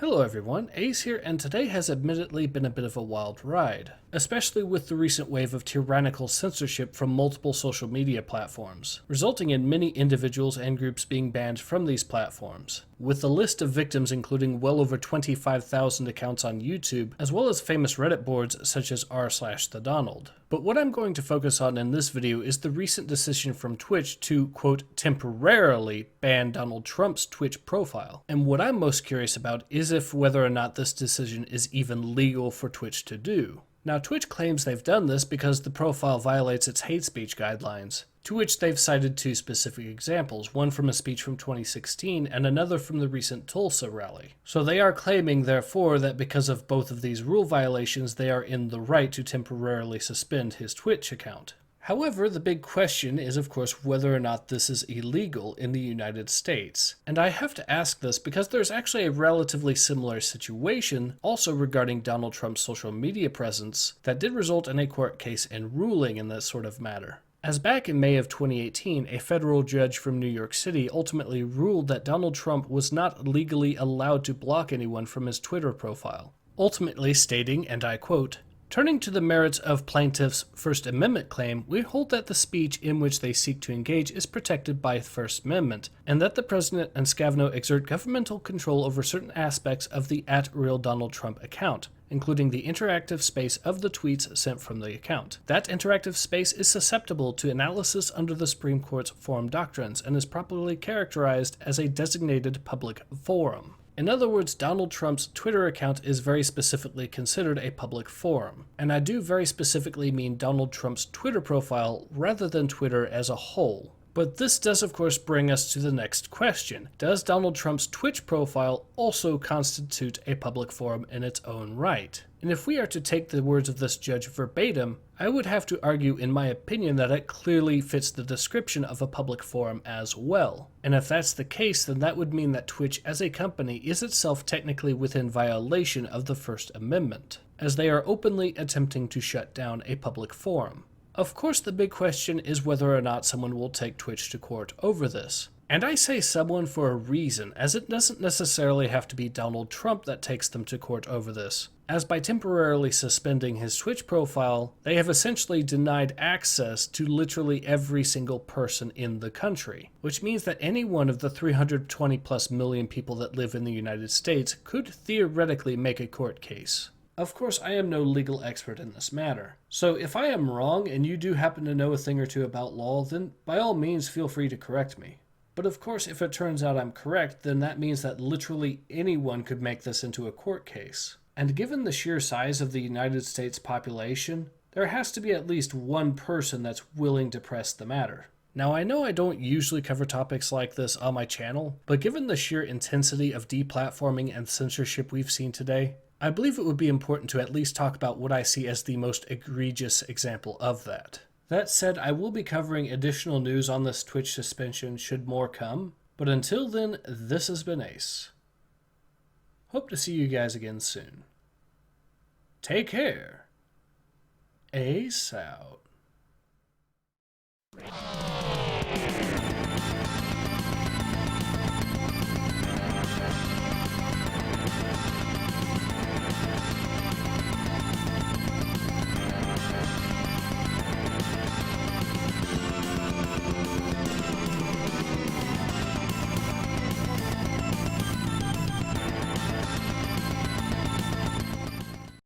Hello everyone, Ace here, and today has admittedly been a bit of a wild ride, especially with the recent wave of tyrannical censorship from multiple social media platforms, resulting in many individuals and groups being banned from these platforms, with the list of victims including well over 25,000 accounts on YouTube, as well as famous Reddit boards such as r/thedonald. But what I'm going to focus on in this video is the recent decision from Twitch to, quote, temporarily ban Donald Trump's Twitch profile. And what I'm most curious about is whether or not this decision is even legal for Twitch to do. Now, Twitch claims they've done this because the profile violates its hate speech guidelines, to which they've cited two specific examples, one from a speech from 2016 and another from the recent Tulsa rally. So they are claiming, therefore, that because of both of these rule violations, they are in the right to temporarily suspend his Twitch account. However, the big question is, of course, whether or not this is illegal in the United States. And I have to ask this because there's actually a relatively similar situation, also regarding Donald Trump's social media presence, that did result in a court case and ruling in this sort of matter. As back in May of 2018, a federal judge from New York City ultimately ruled that Donald Trump was not legally allowed to block anyone from his Twitter profile, ultimately stating, and I quote, "Turning to the merits of plaintiff's First Amendment claim, we hold that the speech in which they seek to engage is protected by the First Amendment, and that the President and Scavino exert governmental control over certain aspects of the @RealDonaldTrump account, including the interactive space of the tweets sent from the account. That interactive space is susceptible to analysis under the Supreme Court's forum doctrines and is properly characterized as a designated public forum." In other words, Donald Trump's Twitter account is very specifically considered a public forum. And I do very specifically mean Donald Trump's Twitter profile rather than Twitter as a whole. But this does of course bring us to the next question. Does Donald Trump's Twitch profile also constitute a public forum in its own right? And if we are to take the words of this judge verbatim, I would have to argue in my opinion that it clearly fits the description of a public forum as well. And if that's the case, then that would mean that Twitch as a company is itself technically within violation of the First Amendment, as they are openly attempting to shut down a public forum. Of course, the big question is whether or not someone will take Twitch to court over this. And I say someone for a reason, as it doesn't necessarily have to be Donald Trump that takes them to court over this, as by temporarily suspending his Twitch profile, they have essentially denied access to literally every single person in the country, which means that any one of the 320 plus million people that live in the United States could theoretically make a court case. Of course, I am no legal expert in this matter, so if I am wrong and you do happen to know a thing or two about law, then by all means feel free to correct me. But of course, if it turns out I'm correct, then that means that literally anyone could make this into a court case. And given the sheer size of the United States population, there has to be at least one person that's willing to press the matter. Now, I know I don't usually cover topics like this on my channel, but given the sheer intensity of deplatforming and censorship we've seen today, I believe it would be important to at least talk about what I see as the most egregious example of that. That said, I will be covering additional news on this Twitch suspension should more come, but until then, this has been Ace. Hope to see you guys again soon. Take care. Ace out.